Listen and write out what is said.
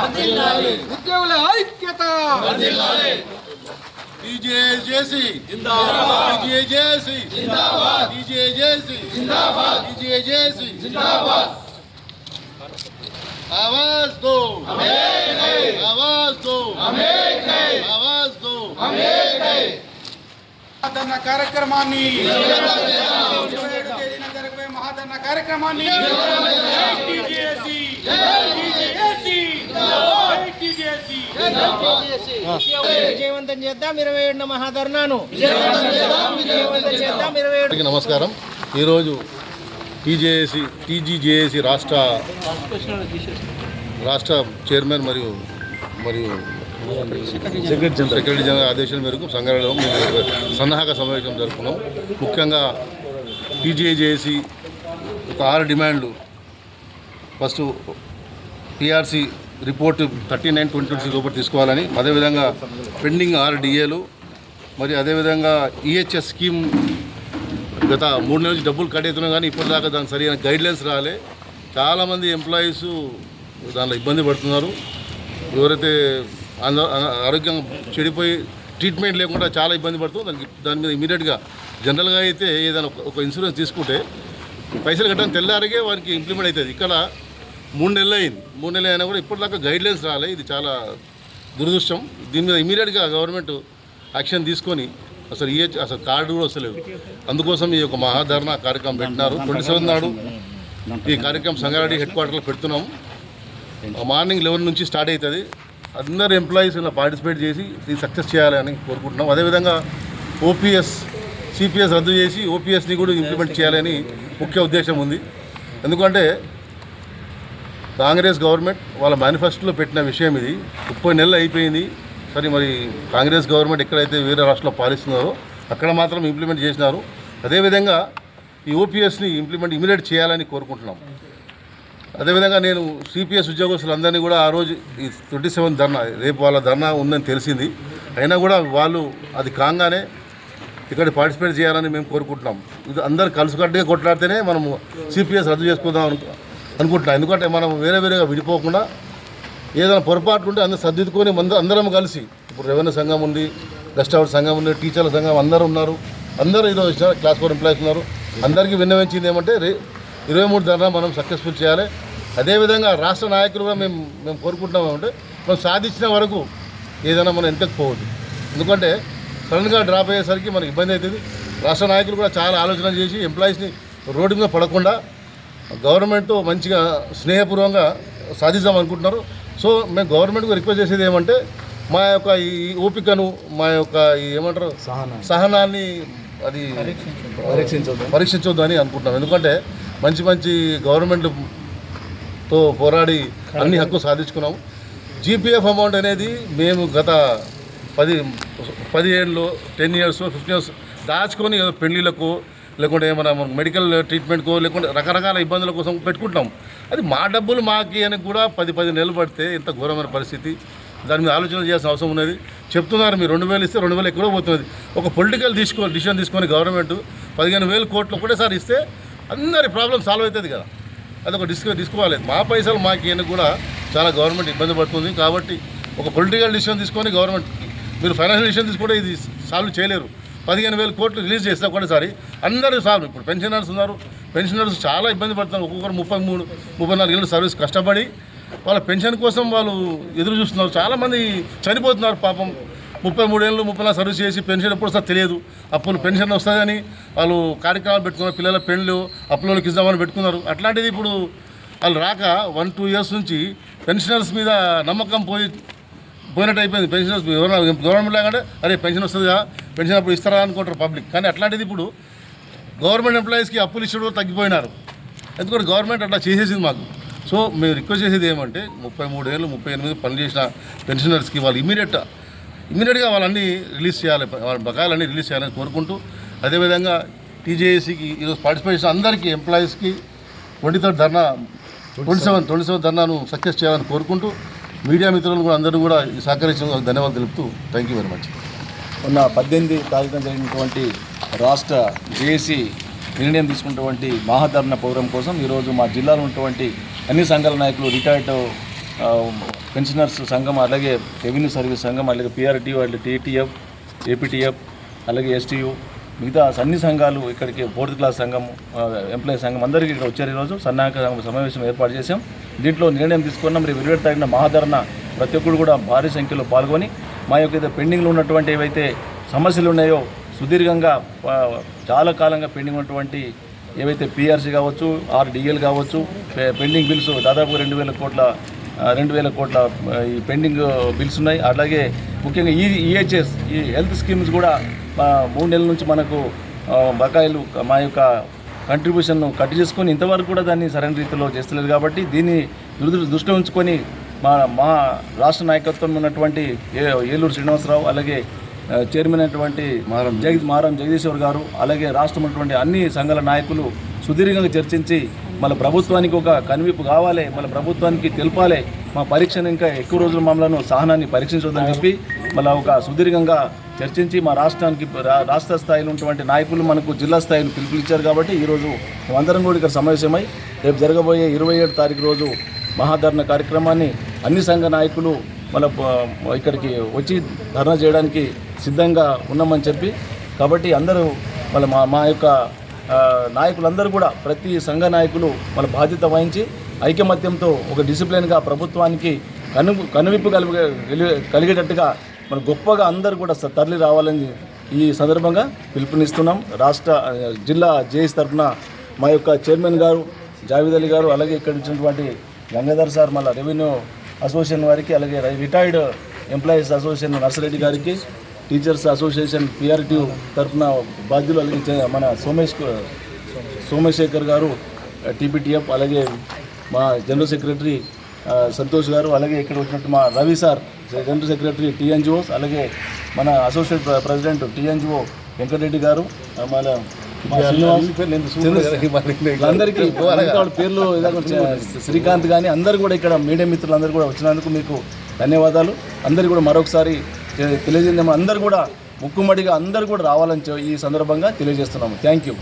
ఉద్యోగుల ఐక్యత టీజేఏసీ జిందాబాద్, టీజేఏసీ జిందాబాద్, టీజేఏసీ జిందాబాద్, టీజేఏసీ జిందాబాద్। आवाज दो हमें है, आवाज दो हमें है, आवाज दो हमें है। మహాధర్నా కార్యక్రమాన్ని జరిపే మహాధర్నా కార్యక్రమాన్ని విజయవంతం చేద్దాం 27వ మహాధర్నాను విజయవంతం చేద్దాం 27। నమస్కారం। ఈరోజు టీజీజేఏసీ రాష్ట్ర చైర్మన్ మరియు సెక్రటరీ జనరల్ ఆదేశాల మేరకు సంగారెడ్డిలో మేము సన్నాహక సమావేశం జరుపుకున్నాం। ముఖ్యంగా టీజీజేఏసీ ఒక 6 డిమాండ్లు, ఫస్ట్ పిఆర్సీ రిపోర్టు 39/2026 లోపల తీసుకోవాలని, అదేవిధంగా పెండింగ్ 6 డిఏలు, మరి అదేవిధంగా ఈహెచ్ఎస్ స్కీమ్ గత 3 నెలల నుంచి డబ్బులు కట్ అవుతున్నాం కానీ ఇప్పటిదాకా దానికి సరైన గైడ్లైన్స్ రాలే। చాలామంది ఎంప్లాయీస్ దానిలో ఇబ్బంది పడుతున్నారు। ఎవరైతే ఆరోగ్యం చెడిపోయి ట్రీట్మెంట్ లేకుండా చాలా ఇబ్బంది పడుతుంది। దాని మీద ఇమీడియట్గా జనరల్గా అయితే ఏదైనా ఒక ఇన్సూరెన్స్ తీసుకుంటే పైసలు కట్టడం తెల్లారిగే వారికి ఇంప్లిమెంట్ అవుతుంది। ఇక్కడ 3 నెలలు అయింది, 3 నెలలు అయినా కూడా ఇప్పటిదాకా గైడ్లైన్స్ రాలే। ఇది చాలా దురదృష్టం। దీని మీద ఇమీడియట్గా గవర్నమెంట్ యాక్షన్ తీసుకొని అసలు కార్డు కూడా వస్తలేదు। అందుకోసం ఈ యొక్క మహాధర్నా కార్యక్రమం పెట్టినారు। 27 నాడు ఈ కార్యక్రమం సంగారెడ్డి హెడ్ క్వార్టర్లో పెడుతున్నాం। మార్నింగ్ 11 నుంచి స్టార్ట్ అవుతుంది। అందరు ఎంప్లాయీస్ ఇలా పార్టిసిపేట్ చేసి ఇది సక్సెస్ చేయాలని కోరుకుంటున్నాం। అదేవిధంగా ఓపీఎస్ సిపిఎస్ రద్దు చేసి ఓపీఎస్ని కూడా ఇంప్లిమెంట్ చేయాలని ముఖ్య ఉద్దేశం ఉంది। ఎందుకంటే కాంగ్రెస్ గవర్నమెంట్ వాళ్ళ మేనిఫెస్టోలో పెట్టిన విషయం ఇది। 30 నెలలు అయిపోయింది। సరే, మరి కాంగ్రెస్ గవర్నమెంట్ ఎక్కడైతే వేరే రాష్ట్రంలో పాలిస్తున్నారో అక్కడ మాత్రం ఇంప్లిమెంట్ చేసినారు। అదేవిధంగా ఈ ఓపీఎస్ని ఇమీడియట్ చేయాలని కోరుకుంటున్నాం। అదేవిధంగా నేను సిపిఎస్ ఉద్యోగస్తులందరినీ కూడా ఆ రోజు ఈ 27 ధర్నా, రేపు వాళ్ళ ధర్నా ఉందని తెలిసింది, అయినా కూడా వాళ్ళు అది కాగానే ఇక్కడ పార్టిసిపేట్ చేయాలని మేము కోరుకుంటున్నాం। ఇది అందరు కలిసికట్టుగా కొట్లాడితేనే మనము సిపిఎస్ రద్దు చేసుకుందాం అనుకుంటున్నాం। ఎందుకంటే మనం వేరేగా విడిపోకుండా ఏదైనా పొరపాటు ఉంటే అందరూ సర్దిద్దుకొని అందరం కలిసి, ఇప్పుడు రెవెన్యూ సంఘం ఉంది, గెస్ట్ హౌస్ సంఘం ఉంది, టీచర్ల సంఘం అందరూ ఉన్నారు, అందరూ ఈరోజు వచ్చినారు, క్లాస్ 4 ఎంప్లాయీస్ ఉన్నారు। అందరికీ విన్నవించింది ఏమంటే 23 ధర్నా మనం సక్సెస్ఫుల్ చేయాలి। అదేవిధంగా రాష్ట్ర నాయకులు కూడా మేము కోరుకుంటున్నాం ఏమంటే మనం సాధించిన వరకు ఏదైనా మనం వెనకకు పోవద్దు। ఎందుకంటే సడన్గా డ్రాప్ అయ్యేసరికి మనకి ఇబ్బంది అవుతుంది। రాష్ట్ర నాయకులు కూడా చాలా ఆలోచన చేసి ఎంప్లాయీస్ని రోడ్డు మీద పడకుండా గవర్నమెంట్తో మంచిగా స్నేహపూర్వకంగా సాధిద్దాం అనుకుంటున్నారు। సో మేము గవర్నమెంట్కు రిక్వెస్ట్ చేసేది ఏమంటే మా యొక్క ఈ ఓపికను, మా యొక్క ఈ ఏమంటారు సహనాన్ని అది పరీక్షించొద్దు అని అనుకుంటున్నాం। ఎందుకంటే మంచి గవర్నమెంట్తో పోరాడి అన్ని హక్కు సాధించుకున్నాం। జీపీఎఫ్ అమౌంట్ అనేది మేము గత 10 ఏళ్ళు 10 ఇయర్స్ 15 ఇయర్స్ దాచుకొని పెళ్లిళ్ళకు, లేకుంటే ఏమైనా మెడికల్ ట్రీట్మెంట్కో, లేకుంటే రకరకాల ఇబ్బందుల కోసం పెట్టుకుంటాం। అది మా డబ్బులు మాకి అని కూడా 10 నెలలు పడితే ఎంత ఘోరమైన పరిస్థితి। దాని మీద ఆలోచన చేయాల్సిన అవసరం ఉన్నది। చెప్తున్నారు మీరు 2000 ఇస్తే 2000 ఎక్కడో పోతున్నది। ఒక పొలిటికల్ డిసిషన్ తీసుకొని గవర్నమెంట్ 15,000 కోట్లు ఒకటేసారి ఇస్తే అందరి ప్రాబ్లం సాల్వ్ అవుతుంది కదా। అదొక తీసుకోవాలి। మా పైసలు మాకి అని కూడా చాలా గవర్నమెంట్ ఇబ్బంది పడుతుంది। కాబట్టి ఒక పొలిటికల్ డిసిషన్ తీసుకొని గవర్నమెంట్, మీరు ఫైనాన్షియల్ డిసిషన్ తీసుకుంటే ఇది సాల్వ్ చేయలేరు। 15,000 కోట్లు రిలీజ్ చేస్తే ఒకటేసారి అందరూ సాల్వ్। ఇప్పుడు పెన్షనర్స్ ఉన్నారు, పెన్షనర్స్ చాలా ఇబ్బంది పడుతున్నారు। ఒక్కొక్కరు 33-34 ఏళ్ళు సర్వీస్ కష్టపడి వాళ్ళ పెన్షన్ కోసం వాళ్ళు ఎదురు చూస్తున్నారు। చాలామంది చనిపోతున్నారు పాపం। 33 ఏళ్ళు 34 సర్వీస్ చేసి పెన్షన్ ఎప్పుడు వస్తుందో తెలియదు। అప్పుడు పెన్షన్ వస్తుందని వాళ్ళు కార్యక్రమాలు పెట్టుకున్నారు, పిల్లల పెళ్ళి అప్పులోకి ఇద్దామని పెట్టుకున్నారు। అట్లాంటిది ఇప్పుడు వాళ్ళు రాక 1-2 ఇయర్స్ నుంచి పెన్షనర్స్ మీద నమ్మకం పోయినట్టు అయిపోయింది। పెన్షనర్స్ గవర్నమెంట్ లాగానే అరే పెన్షన్ వస్తుందిగా, పెన్షన్ అప్పుడు ఇస్తారా అనుకుంటారు పబ్లిక్। కానీ అట్లాంటిది ఇప్పుడు గవర్నమెంట్ ఎంప్లాయీస్కి అప్పులు ఇచ్చడం తగ్గిపోయినారు। ఎందుకంటే గవర్నమెంట్ అట్లా చేసేసింది మాకు। సో మేము రిక్వెస్ట్ చేసేది ఏమంటే 33 ఏళ్ళు 38 పనిచేసిన పెన్షనర్స్కి వాళ్ళు ఇమీడియట్గా వాళ్ళన్నీ రిలీజ్ చేయాలి, వాళ్ళ బకాయిలన్నీ రిలీజ్ చేయాలని కోరుకుంటూ, అదేవిధంగా టీజేఏసీకి ఈరోజు పార్టిసిపేట్ చేసిన అందరికీ ఎంప్లాయీస్కి 27 ధర్నాను సక్సెస్ చేయాలని కోరుకుంటూ, మీడియా మిత్రులు కూడా అందరూ కూడా సహకరించిన ధన్యవాదాలు తెలుపుతూ థ్యాంక్ యూ వెరీ మచ్। మొన్న 18 తారీఖున జరిగినటువంటి రాష్ట్ర జేఏసీ నిర్ణయం తీసుకున్నటువంటి మహాధర్నా ప్రోగ్రాం కోసం ఈరోజు మా జిల్లాలో ఉన్నటువంటి అన్ని సంఘాల నాయకులు, రిటైర్డ్ పెన్షనర్స్ సంఘం, అలాగే రెవెన్యూ సర్వీస్ సంఘం, అలాగే పిఆర్టీయూ, అలాగే టీటీఎఫ్, ఏపీటీఎఫ్, అలాగే ఎస్టీయూ, మిగతా అన్ని సంఘాలు ఇక్కడికి 4th క్లాస్ సంఘం, ఎంప్లాయీ సంఘం అందరికీ ఇక్కడ వచ్చారు. ఈరోజు సన్నాహక సమావేశం ఏర్పాటు చేశాం. దీంట్లో నిర్ణయం తీసుకున్నాం. రేపు 27 తారీఖున మహాధరణ ప్రతి ఒక్కరు కూడా భారీ సంఖ్యలో పాల్గొని మా యొక్క పెండింగ్లో ఉన్నటువంటి ఏవైతే సమస్యలు ఉన్నాయో సుదీర్ఘంగా చాలా కాలంగా పెండింగ్ ఉన్నటువంటి ఏవైతే పిఆర్సీ కావచ్చు, ఆర్డీఎల్ కావచ్చు, పెండింగ్ బిల్స్ దాదాపు 2,000 కోట్ల ఈ పెండింగ్ బిల్స్ ఉన్నాయి. అలాగే ముఖ్యంగా ఈహెచ్ఎస్ ఈ హెల్త్ స్కీమ్స్ కూడా 3 నెలల నుంచి మనకు బకాయిలు మా యొక్క కంట్రిబ్యూషన్ కట్ చేసుకొని ఇంతవరకు కూడా దాన్ని సరైన రీతిలో చేస్తలేదు. కాబట్టి దీన్ని దృష్టిలో ఉంచుకొని మా రాష్ట్ర నాయకత్వం ఉన్నటువంటి ఏలూరు శ్రీనివాసరావు, అలాగే చైర్మన్ అయినటువంటి మారం జగదీశ్వర్ గారు, అలాగే రాష్ట్రం ఉన్నటువంటి అన్ని సంఘాల నాయకులు సుదీర్ఘంగా చర్చించి మన ప్రభుత్వానికి ఒక కనువిప్పు కావాలి, మన ప్రభుత్వానికి తెలపాలి, మా పరీక్షను ఇంకా ఎక్కువ రోజులు మమ్మల్ని సహనాన్ని పరీక్షించొద్దని చెప్పి మళ్ళీ ఒక సుదీర్ఘంగా చర్చించి మా రాష్ట్రానికి రాష్ట్ర స్థాయిలో ఉన్నటువంటి నాయకులు మనకు జిల్లా స్థాయిలో పిలుపునిచ్చారు. కాబట్టి ఈరోజు మేమందరం కూడా ఇక్కడ సమావేశమై రేపు జరగబోయే 27 తారీఖు రోజు మహాధరణ కార్యక్రమాన్ని అన్ని సంఘ నాయకులు మన ఇక్కడికి వచ్చి ధర్నా చేయడానికి సిద్ధంగా ఉన్నామని చెప్పి, కాబట్టి అందరూ వాళ్ళ మా యొక్క నాయకులందరూ కూడా ప్రతి సంఘ నాయకులు వాళ్ళ బాధ్యత వహించి ఐకమత్యంతో ఒక డిసిప్లిన్గా ప్రభుత్వానికి కనువిప్పు కలిగేటట్టుగా మన గొప్పగా అందరూ కూడా తరలి రావాలని ఈ సందర్భంగా పిలుపునిస్తున్నాం. జిల్లా జేఏసీ తరఫున మా యొక్క చైర్మన్ గారు జావేద్ అలీ గారు, అలాగే ఇక్కడ వచ్చినటువంటి గంగాధర్ సార్, మళ్ళీ రెవెన్యూ అసోసియేషన్ వారికి, అలాగే రిటైర్డ్ ఎంప్లాయీస్ అసోసియేషన్ నర్సిరెడ్డి గారికి, టీచర్స్ అసోసియేషన్ పిఆర్టీయూ తరఫున బాధ్యులు, అలాగే మన సోమశేఖర్ గారు టీపీటీఎఫ్, అలాగే మా జనరల్ సెక్రటరీ సంతోష్ గారు, అలాగే ఇక్కడ వచ్చినట్టు మా Ravi sir general secretary TNGOs, అలాగే మన అసోసియేట్ ప్రెసిడెంట్ టీఎన్జిఓ వెంకటరెడ్డి గారు, మన అందరికీ పేర్లు శ్రీకాంత్ కానీ అందరూ కూడా ఇక్కడ మీడియా మిత్రులందరూ కూడా వచ్చినందుకు మీకు ధన్యవాదాలు. అందరికీ కూడా మరొకసారి తెలియజేద్దాము. అందరూ కూడా ముక్కుమడిగా అందరూ కూడా రావాలని ఈ సందర్భంగా తెలియజేస్తున్నాము. Thank you.